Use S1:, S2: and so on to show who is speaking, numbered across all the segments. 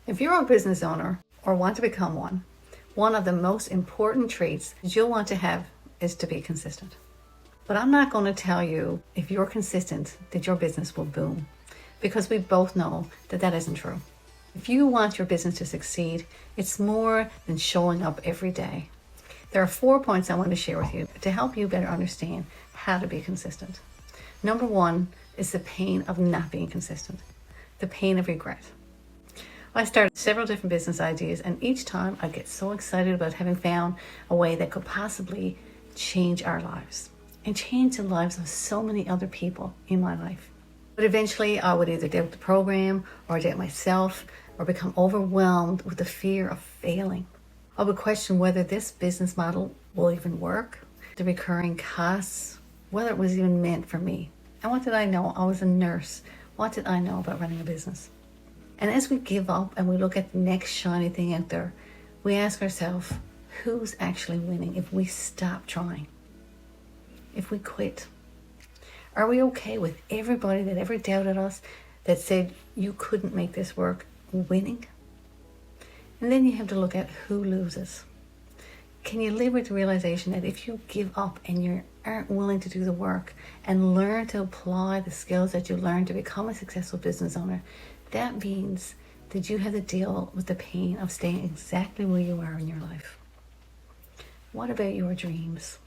S1: If you're a business owner or want to become one of the most important traits you'll want to have is to be consistent. But I'm not going to tell you if you're consistent that your business will boom, because we both know that that isn't true. If you want your business to succeed, it's more than showing up every day. There are 4 points I want to share with you to help you better understand how to be consistent. Number 1 is the pain of not being consistent, the pain of regret. I started several different business ideas, and each time I get so excited about having found a way that could possibly change our lives and change the lives of so many other people in my life. But eventually I would either doubt the program or doubt myself or become overwhelmed with the fear of failing. I would question whether this business model will even work, the recurring costs, whether it was even meant for me. And what did I know? I was a nurse. What did I know about running a business? And as we give up and we look at the next shiny thing out there, we ask ourselves, who's actually winning if we stop trying? If we quit? Are we okay with everybody that ever doubted us, that said you couldn't make this work, winning? And then you have to look at who loses. Can you live with the realization that if you give up and you aren't willing to do the work and learn to apply the skills that you learned to become a successful business owner, that means that you have to deal with the pain of staying exactly where you are in your life. What about your dreams?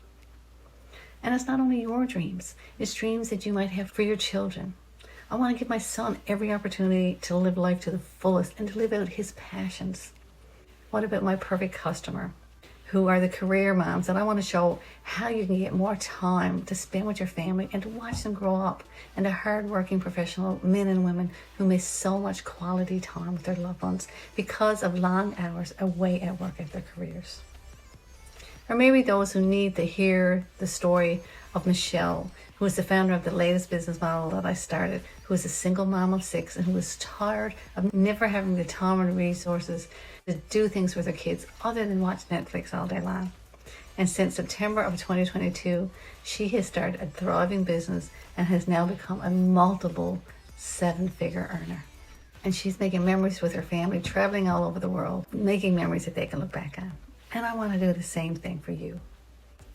S1: And it's not only your dreams, it's dreams that you might have for your children. I want to give my son every opportunity to live life to the fullest and to live out his passions. What about my perfect customer, who are the career moms, and I want to show how you can get more time to spend with your family and to watch them grow up, and the hard-working professional men and women who miss so much quality time with their loved ones because of long hours away at work at their careers. Or maybe those who need to hear the story of Michelle, who is the founder of the latest business model that I started, who is a single mom of 6 and who is tired of never having the time or the resources to do things with her kids other than watch Netflix all day long. And since September of 2022, she has started a thriving business and has now become a multiple 7-figure earner. And she's making memories with her family, traveling all over the world, making memories that they can look back on. And I want to do the same thing for you.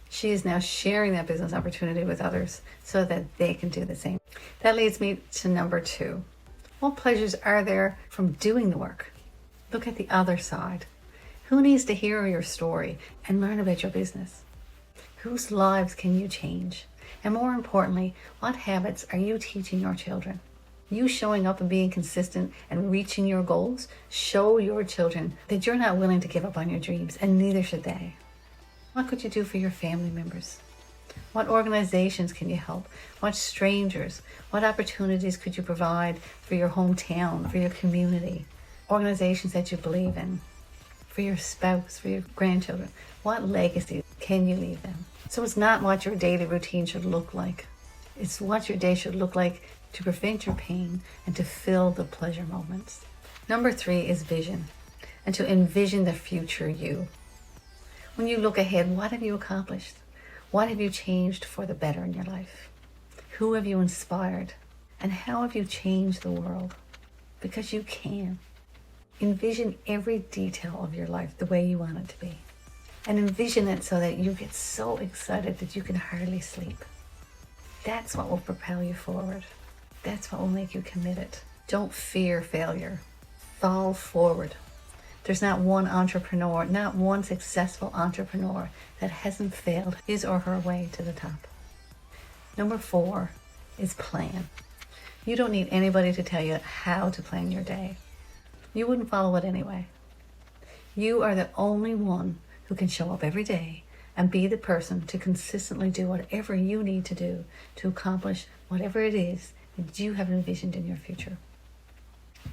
S1: She is now sharing that business opportunity with others so that they can do the same. That leads me to number 2. What pleasures are there from doing the work? Look at the other side. Who needs to hear your story and learn about your business? Whose lives can you change? And more importantly, what habits are you teaching your children? You showing up and being consistent and reaching your goals, show your children that you're not willing to give up on your dreams, and neither should they. What could you do for your family members? What organizations can you help? What strangers? What opportunities could you provide for your hometown, for your community? Organizations that you believe in, for your spouse, for your grandchildren. What legacy can you leave them? So it's not what your daily routine should look like. It's what your day should look like to prevent your pain and to fill the pleasure moments. Number 3 is vision, and to envision the future you. When you look ahead, what have you accomplished? What have you changed for the better in your life? Who have you inspired? And how have you changed the world? Because you can. Envision every detail of your life the way you want it to be. And envision it so that you get so excited that you can hardly sleep. That's what will propel you forward. That's what will make you committed. Don't fear failure. Fall forward. There's not one entrepreneur, not one successful entrepreneur that hasn't failed his or her way to the top. Number 4 is plan. You don't need anybody to tell you how to plan your day. You wouldn't follow it anyway. You are the only one who can show up every day and be the person to consistently do whatever you need to do to accomplish whatever it is that you have envisioned in your future,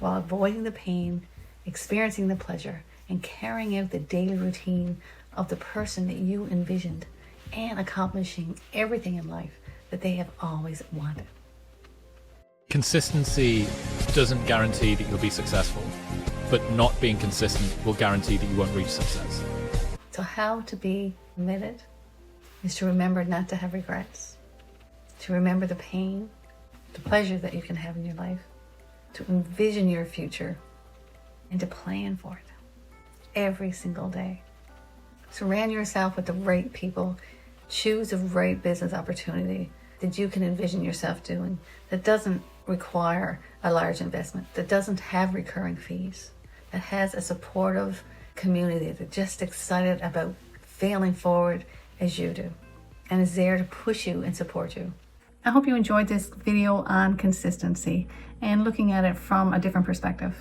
S1: while avoiding the pain, experiencing the pleasure, and carrying out the daily routine of the person that you envisioned, and accomplishing everything in life that they have always wanted.
S2: Consistency doesn't guarantee that you'll be successful, but not being consistent will guarantee that you won't reach success.
S1: So how to be committed is to remember not to have regrets, to remember the pain, the pleasure that you can have in your life, to envision your future, and to plan for it every single day. Surround yourself with the right people. Choose the right business opportunity that you can envision yourself doing, that doesn't require a large investment, that doesn't have recurring fees, that has a supportive community that's just excited about failing forward as you do, and is there to push you and support you. I hope you enjoyed this video on consistency and looking at it from a different perspective.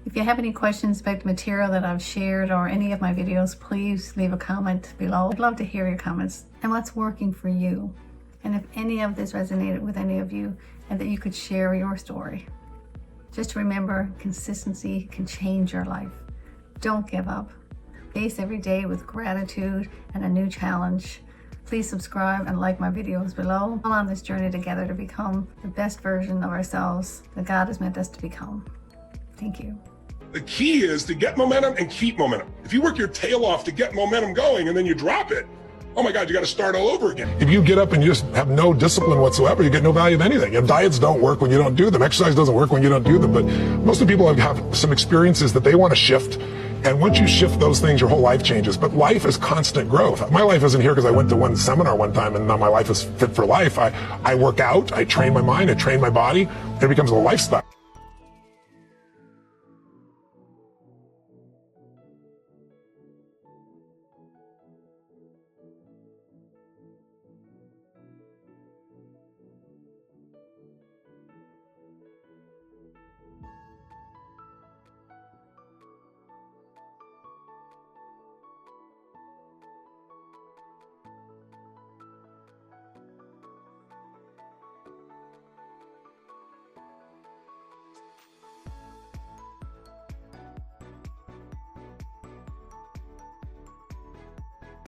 S1: If you have any questions about the material that I've shared or any of my videos, please leave a comment below. I'd love to hear your comments and what's working for you. And if any of this resonated with any of you, and that you could share your story. Just remember, consistency can change your life. Don't give up. Face every day with gratitude and a new challenge. Please subscribe and like my videos below. We're on this journey together to become the best version of ourselves that God has meant us to become. Thank you.
S3: The key is to get momentum and keep momentum. If you work your tail off to get momentum going and then you drop it, oh my God, you got to start all over again. If you get up and you just have no discipline whatsoever, you get no value of anything. And diets don't work when you don't do them. Exercise doesn't work when you don't do them. But most of the people have some experiences that they want to shift. And once you shift those things, your whole life changes. But life is constant growth. My life isn't here because I went to one seminar one time and now my life is fit for life. I work out, I train my mind, I train my body, and it becomes a lifestyle.